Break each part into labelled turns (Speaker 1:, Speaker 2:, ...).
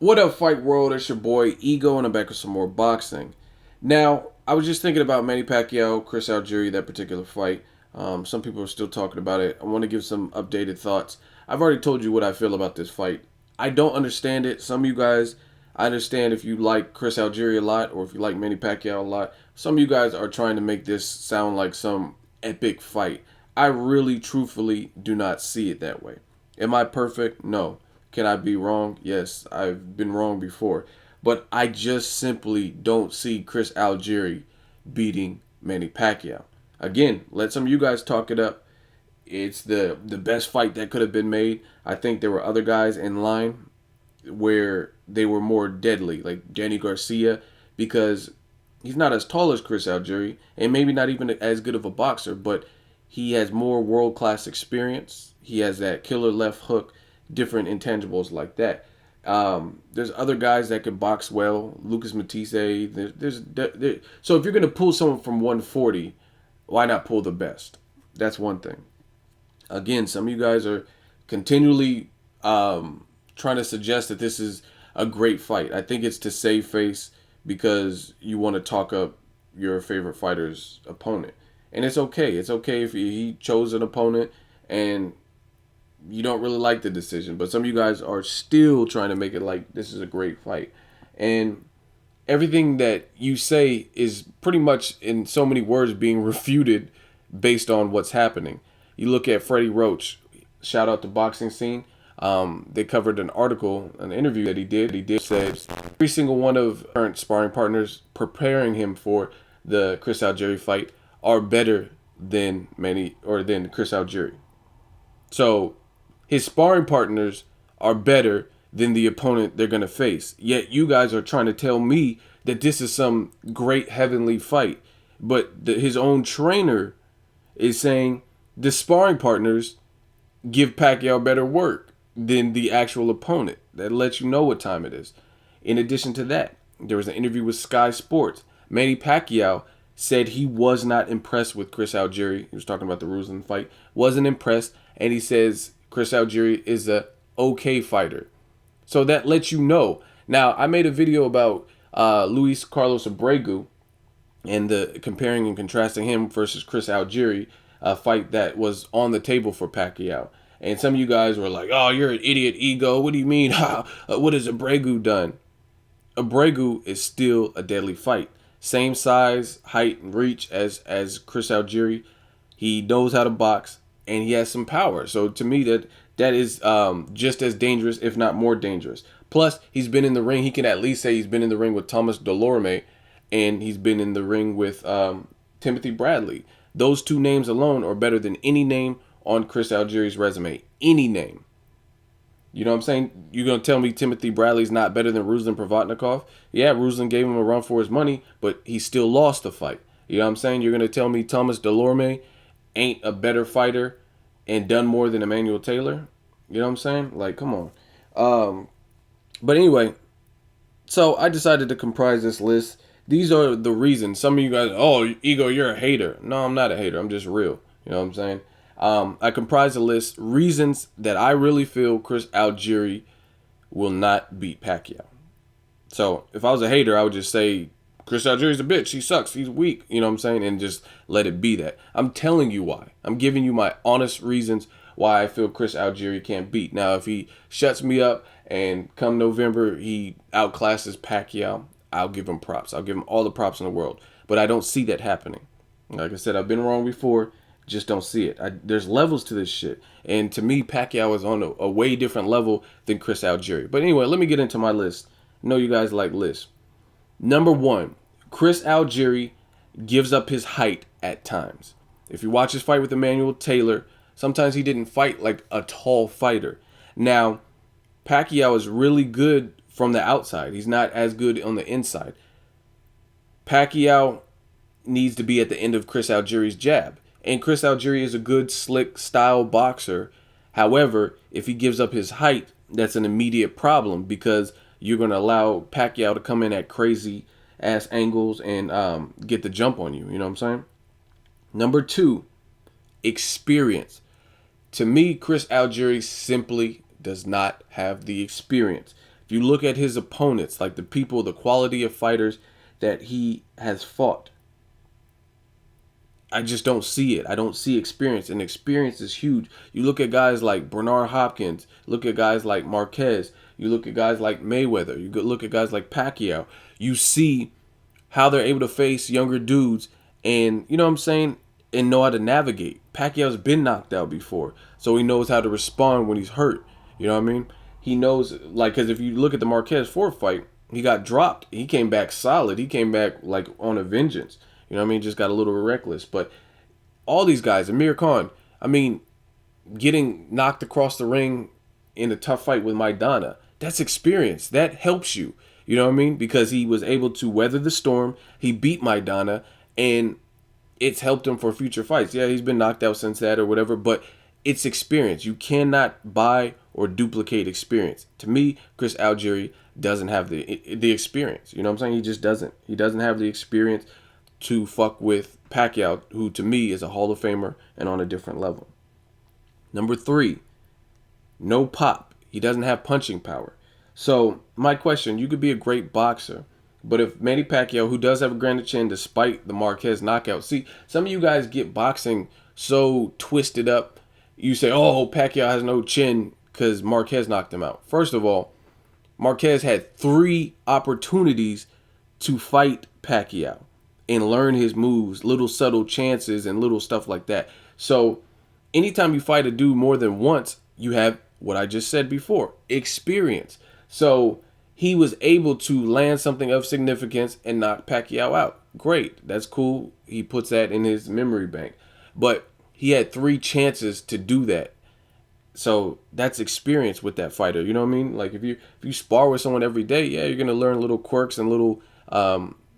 Speaker 1: What up, Fight World? It's your boy Ego, and I'm back with some more boxing. Now, I was just thinking about Manny Pacquiao, Chris Algieri, that particular fight. Some people are still talking about it. I want to give some updated thoughts. I've already told you what I feel about this fight. I don't understand it. Some of you guys, I understand if you like Chris Algieri a lot or if you like Manny Pacquiao a lot. Some of you guys are trying to make this sound like some epic fight. I really, truthfully do not see it that way. Am I perfect? No. Can I be wrong? Yes, I've been wrong before. But I just simply don't see Chris Algieri beating Manny Pacquiao. Again, let some of you guys talk it up. It's the best fight that could have been made. I think there were other guys in line where they were more deadly, like Danny Garcia, because he's not as tall as Chris Algieri and maybe not even as good of a boxer, but he has more world-class experience. He has that killer left hook, different intangibles like that. There's other guys that could box well. Lucas Matisse. So if you're gonna pull someone from 140, why not pull the best? That's one thing. Again, some of you guys are continually trying to suggest that this is a great fight. I think it's to save face because you want to talk up your favorite fighter's opponent, and it's okay. It's okay if he chose an opponent and you don't really like the decision, but some of you guys are still trying to make it like this is a great fight. And everything that you say is pretty much in so many words being refuted based on what's happening. You look at Freddie Roach, shout out to Boxing Scene. They covered an article, an interview that he did. He did say every single one of current sparring partners preparing him for the Chris Algieri fight are better than than Chris Algieri. So his sparring partners are better than the opponent they're going to face. Yet you guys are trying to tell me that this is some great heavenly fight. But his own trainer is saying the sparring partners give Pacquiao better work than the actual opponent. That lets you know what time it is. In addition to that, there was an interview with Sky Sports. Manny Pacquiao said he was not impressed with Chris Algieri. He was talking about the Ruslan fight. Wasn't impressed. And he says Chris Algieri is a okay fighter. So that lets you know. Now, I made a video about Luis Carlos Abregu and the comparing and contrasting him versus Chris Algieri, a fight that was on the table for Pacquiao. And some of you guys were like, oh, you're an idiot, Ego. What do you mean? What has Abregu done? Abregu is still a deadly fight. Same size, height, and reach as Chris Algieri. He knows how to box, and he has some power. So to me, that is just as dangerous, if not more dangerous. Plus, he's been in the ring. He can at least say he's been in the ring with Thomas Delorme, and he's been in the ring with Timothy Bradley. Those two names alone are better than any name on Chris Algieri's resume. Any name. You know what I'm saying? You're going to tell me Timothy Bradley's not better than Ruslan Provodnikov? Yeah, Ruslan gave him a run for his money, but he still lost the fight. You know what I'm saying? You're going to tell me Thomas Delorme ain't a better fighter and done more than Emmanuel Taylor? You know what I'm saying? Like, come on. But anyway, so I decided to comprise this list. These are the reasons. Some of you guys, oh, Ego, you're a hater. No, I'm not a hater. I'm just real. You know what I'm saying? I comprised a list, reasons that I really feel Chris Algieri will not beat Pacquiao. So if I was a hater, I would just say Chris Algieri's a bitch. He sucks. He's weak. You know what I'm saying? And just let it be that. I'm telling you why. I'm giving you my honest reasons why I feel Chris Algieri can't beat. Now, if he shuts me up and come November, he outclasses Pacquiao, I'll give him props. I'll give him all the props in the world. But I don't see that happening. Like I said, I've been wrong before. Just don't see it. There's levels to this shit. And to me, Pacquiao is on a way different level than Chris Algieri. But anyway, let me get into my list. I know you guys like lists. Number one, Chris Algieri gives up his height at times. If you watch his fight with Emmanuel Taylor, sometimes he didn't fight like a tall fighter. Now, Pacquiao is really good from the outside. He's not as good on the inside. Pacquiao needs to be at the end of Chris Algieri's jab. And Chris Algieri is a good, slick style boxer. However, if he gives up his height, that's an immediate problem because you're going to allow Pacquiao to come in at crazy ass angles and get the jump on you. You know what I'm saying? Number two, experience. To me, Chris Algieri simply does not have the experience. If you look at his opponents, like the people, the quality of fighters that he has fought, I just don't see it. I don't see experience, and experience is huge. You look at guys like Bernard Hopkins, look at guys like Marquez, you look at guys like Mayweather, you look at guys like Pacquiao. You see how they're able to face younger dudes, and you know what I'm saying, and know how to navigate. Pacquiao's been knocked out before, so he knows how to respond when he's hurt. You know what I mean? He knows, like, because if you look at the Marquez Ford fight, he got dropped. He came back solid. He came back like on a vengeance. You know what I mean? Just got a little reckless. But all these guys, Amir Khan, I mean, getting knocked across the ring in a tough fight with Maidana, that's experience. That helps you. You know what I mean? Because he was able to weather the storm. He beat Maidana, and it's helped him for future fights. Yeah, he's been knocked out since that or whatever, but it's experience. You cannot buy or duplicate experience. To me, Chris Algieri doesn't have the experience. You know what I'm saying? He just doesn't. He doesn't have the experience to fuck with Pacquiao, who to me is a Hall of Famer and on a different level. Number 3, no pop. He doesn't have punching power. So my question, you could be a great boxer, but if Manny Pacquiao, who does have a granite chin despite the Marquez knockout, see, some of you guys get boxing so twisted up. You say, oh, Pacquiao has no chin because Marquez knocked him out. First of all, Marquez had 3 opportunities to fight Pacquiao and learn his moves, little subtle chances and little stuff like that. So anytime you fight a dude more than once, you have what I just said before, experience. So he was able to land something of significance and knock Pacquiao out. Great. That's cool. He puts that in his memory bank. But he had 3 chances to do that. So that's experience with that fighter. You know what I mean? Like if you spar with someone every day, yeah, you're going to learn little quirks and little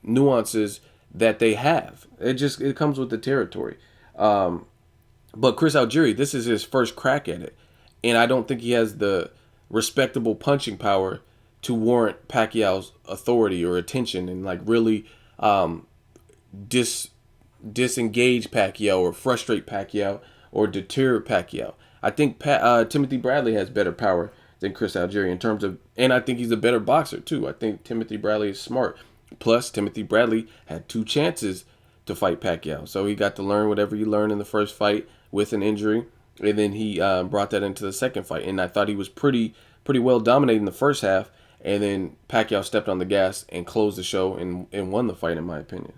Speaker 1: nuances that they have. It comes with the territory. But Chris Algieri, this is his first crack at it. And I don't think he has the respectable punching power to warrant Pacquiao's authority or attention and like really disengage Pacquiao or frustrate Pacquiao or deter Pacquiao. I think Timothy Bradley has better power than Chris Algieri in terms of, and I think he's a better boxer too. I think Timothy Bradley is smart. Plus, Timothy Bradley had 2 chances to fight Pacquiao, so he got to learn whatever he learned in the first fight with an injury, and then he brought that into the second fight. And I thought he was pretty well dominating the first half, and then Pacquiao stepped on the gas and closed the show and won the fight, in my opinion.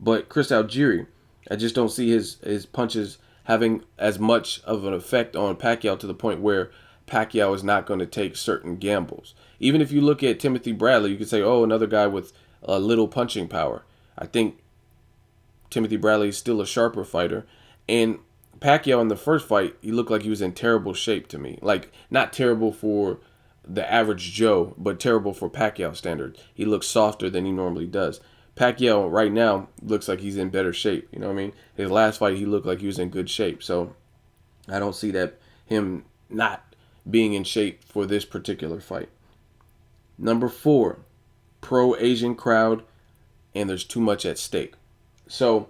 Speaker 1: But Chris Algieri, I just don't see his punches having as much of an effect on Pacquiao to the point where Pacquiao is not going to take certain gambles. Even if you look at Timothy Bradley, you could say, oh, another guy with a little punching power. I think Timothy Bradley is still a sharper fighter. And Pacquiao in the first fight, he looked like he was in terrible shape to me. Like, not terrible for the average Joe, but terrible for Pacquiao standards. He looks softer than he normally does. Pacquiao right now looks like he's in better shape. You know what I mean? His last fight, he looked like he was in good shape. So I don't see that him not being in shape for this particular fight. Number 4, pro-Asian crowd, and there's too much at stake. So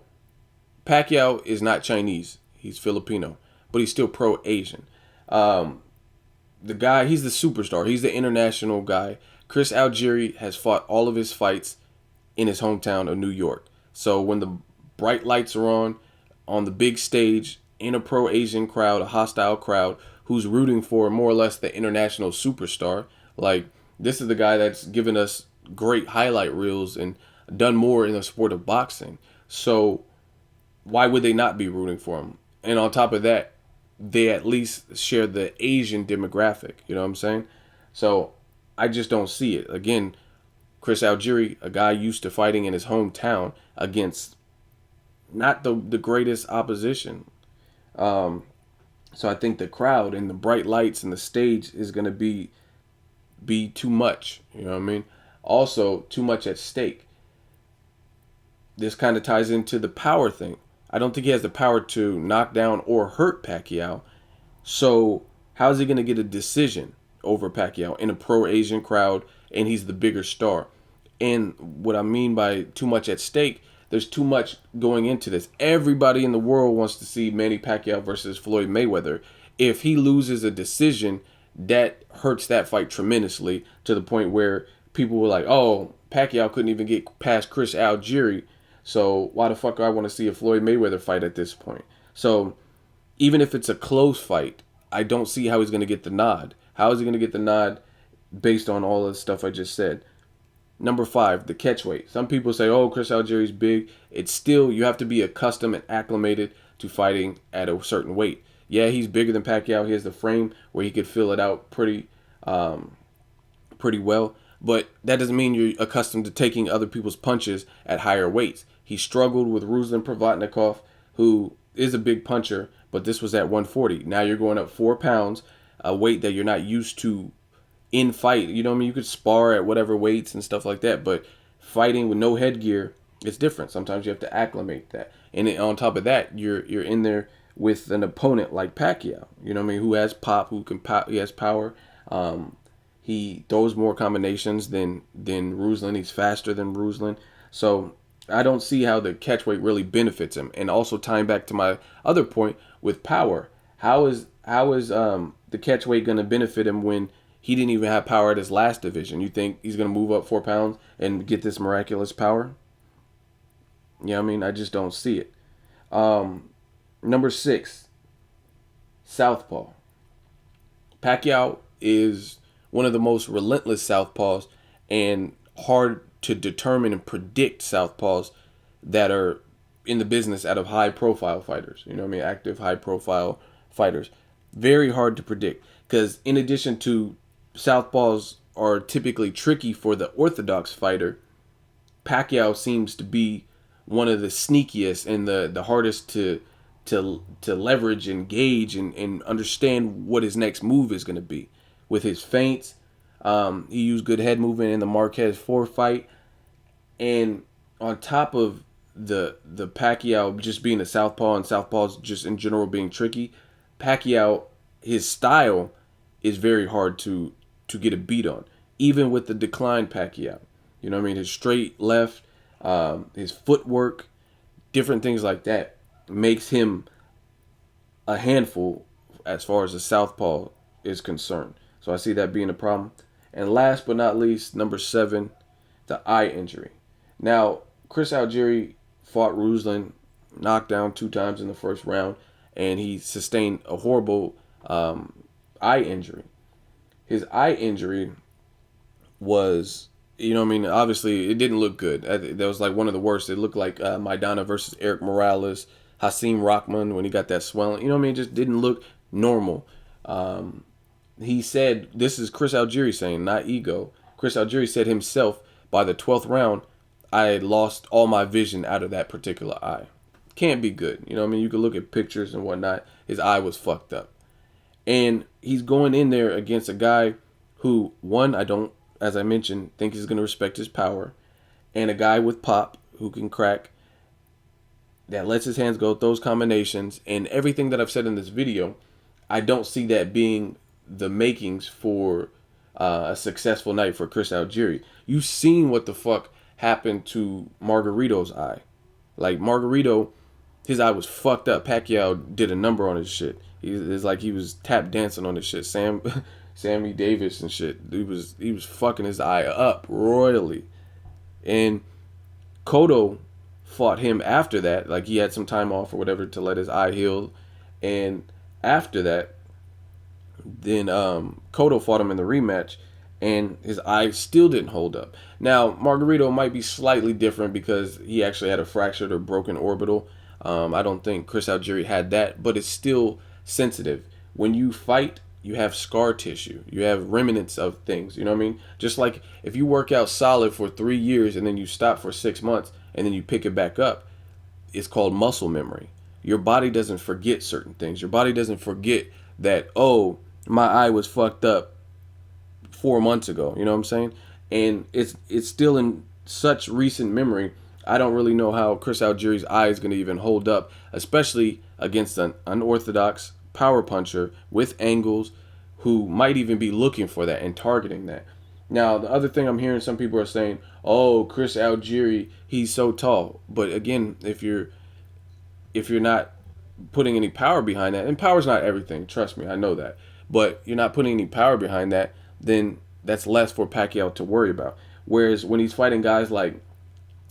Speaker 1: Pacquiao is not Chinese. He's Filipino, but he's still pro-Asian. The guy, he's the superstar. He's the international guy. Chris Algieri has fought all of his fights in his hometown of New York. So when the bright lights are on the big stage, in a pro-Asian crowd, a hostile crowd, who's rooting for more or less the international superstar, like this is the guy that's given us great highlight reels and done more in the sport of boxing. So why would they not be rooting for him? And on top of that, they at least share the Asian demographic. You know what I'm saying? So I just don't see it. Again, Chris Algieri, a guy used to fighting in his hometown against not the greatest opposition. So I think the crowd and the bright lights and the stage is going to be too much. You know what I mean? Also, too much at stake. This kind of ties into the power thing. I don't think he has the power to knock down or hurt Pacquiao. So how is he going to get a decision over Pacquiao in a pro-Asian crowd and he's the bigger star? And what I mean by too much at stake, there's too much going into this. Everybody in the world wants to see Manny Pacquiao versus Floyd Mayweather. If he loses a decision, that hurts that fight tremendously to the point where people were like, oh, Pacquiao couldn't even get past Chris Algieri, so why the fuck do I want to see a Floyd Mayweather fight at this point? So even if it's a close fight, I don't see how he's going to get the nod. How is he going to get the nod based on all the stuff I just said? Number 5, the catchweight. Some people say, oh, Chris Algieri's big. It's still, you have to be accustomed and acclimated to fighting at a certain weight. Yeah, he's bigger than Pacquiao. He has the frame where he could fill it out pretty well. But that doesn't mean you're accustomed to taking other people's punches at higher weights. He struggled with Ruslan Provatnikov, who is a big puncher, but this was at 140. Now you're going up 4 pounds, a weight that you're not used to in fight. You know what I mean? You could spar at whatever weights and stuff like that, but fighting with no headgear, it's different. Sometimes you have to acclimate that. And on top of that, you're in there with an opponent like Pacquiao, you know what I mean, who has pop, he has power. He throws more combinations than Ruslan. He's faster than Ruslan. So I don't see how the catchweight really benefits him. And also tying back to my other point with power, how is the catchweight going to benefit him when he didn't even have power at his last division? You think he's going to move up 4 pounds and get this miraculous power? You know what I mean? I just don't see it. Number 6, southpaw. Pacquiao is one of the most relentless southpaws and hard to determine and predict southpaws that are in the business out of high-profile fighters. You know what I mean? Active, high-profile fighters. Very hard to predict because in addition to southpaws are typically tricky for the orthodox fighter, Pacquiao seems to be one of the sneakiest and the hardest to leverage and gauge and understand what his next move is going to be. With his feints, he used good head movement in the Marquez 4 fight. And on top of the Pacquiao just being a southpaw and southpaws just in general being tricky, Pacquiao, his style is very hard to get a beat on. Even with the declined Pacquiao. You know what I mean? His straight left, his footwork, different things like that makes him a handful as far as the southpaw is concerned. So I see that being a problem. And last but not least, number 7, the eye injury. Now, Chris Algieri fought Ruslan, knocked down 2 times in the first round, and he sustained a horrible eye injury. His eye injury was, you know what I mean, obviously it didn't look good. That was like one of the worst. It looked like Maidana versus Eric Morales, Hasim Rahman when he got that swelling. You know what I mean? It just didn't look normal. He said, this is Chris Algieri saying, not ego. Chris Algieri said himself, by the 12th round, I had lost all my vision out of that particular eye. Can't be good. You know what I mean? You could look at pictures and whatnot. His eye was fucked up. And he's going in there against a guy who, one, I don't, as I mentioned, think he's going to respect his power. And a guy with pop who can crack, that lets his hands go, throws combinations. And everything that I've said in this video, I don't see that being the makings for a successful night for Chris Algieri. You've seen what the fuck happened to Margarito's eye. Like, Margarito, his eye was fucked up. Pacquiao did a number on his shit. It's like he was tap dancing on his shit. Sammy Davis and shit. He was fucking his eye up royally. And Cotto fought him after that. Like, he had some time off or whatever to let his eye heal. And after that, then Cotto fought him in the rematch, and his eye still didn't hold up. Now, Margarito might be slightly different because he actually had a fractured or broken orbital. I don't think Chris Algieri had that, but it's still sensitive. When you fight, you have scar tissue. You have remnants of things, you know what I mean? Just like if you work out solid for 3 years and then you stop for 6 months and then you pick it back up, it's called muscle memory. Your body doesn't forget certain things. Your body doesn't forget that, oh, my eye was fucked up 4 months ago. You know what I'm saying? And it's still in such recent memory. I don't really know how Chris Algieri's eye is going to even hold up, especially against an unorthodox power puncher with angles who might even be looking for that and targeting that. Now, the other thing I'm hearing, some people are saying, oh, Chris Algieri, he's so tall. But again, if you're not putting any power behind that, and power's not everything, trust me, I know that. but you're not putting any power behind that, then that's less for Pacquiao to worry about. Whereas when he's fighting guys like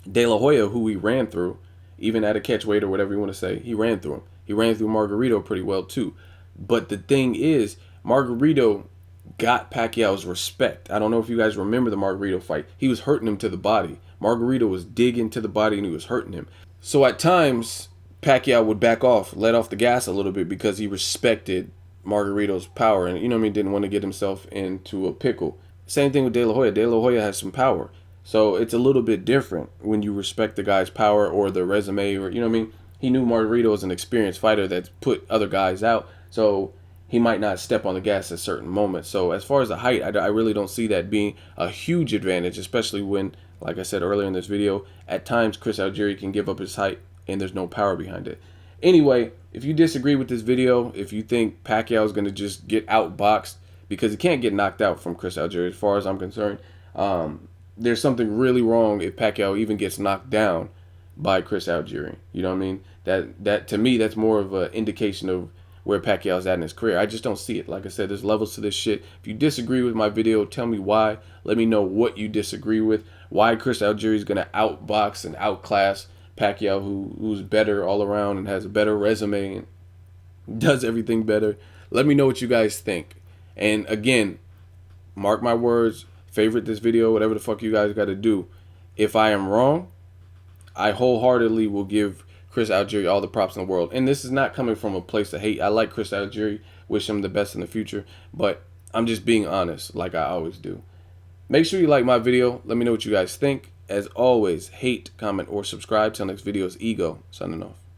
Speaker 1: De La Hoya, who he ran through, even at a catchweight or whatever you want to say, he ran through him. He ran through Margarito pretty well too. But the thing is, Margarito got Pacquiao's respect. I don't know if you guys remember the Margarito fight. He was hurting him to the body. Margarito was digging to the body and he was hurting him. So at times, Pacquiao would back off, let off the gas a little bit because he respected Margarito's power and, you know what I mean, didn't want to get himself into a pickle. Same thing with De La Hoya. De La Hoya has some power. So it's a little bit different when you respect the guy's power or the resume, or, you know what I mean? He knew Margarito was an experienced fighter that's put other guys out. So he might not step on the gas at certain moments. So as far as the height, I really don't see that being a huge advantage, especially when, like I said earlier in this video, at times Chris Algieri can give up his height and there's no power behind it. Anyway, if you disagree with this video, if you think Pacquiao is going to just get outboxed, because he can't get knocked out from Chris Algieri as far as I'm concerned, there's something really wrong if Pacquiao even gets knocked down by Chris Algieri. You know what I mean? That to me, that's more of an indication of where Pacquiao's at in his career. I just don't see it. Like I said, there's levels to this shit. If you disagree with my video, tell me why. Let me know what you disagree with. Why Chris Algieri is going to outbox and outclass Pacquiao, who's better all around and has a better resume and does everything better. Let me know what you guys think. And again, mark my words, favorite this video, whatever the fuck you guys got to do. If I am wrong, I wholeheartedly will give Chris Algieri all the props in the world. And this is not coming from a place of hate. I like Chris Algieri, wish him the best in the future, but I'm just being honest like I always do. Make sure you like my video. Let me know what you guys think. As always, hate, comment, or subscribe. Till next video is Ego, signing off.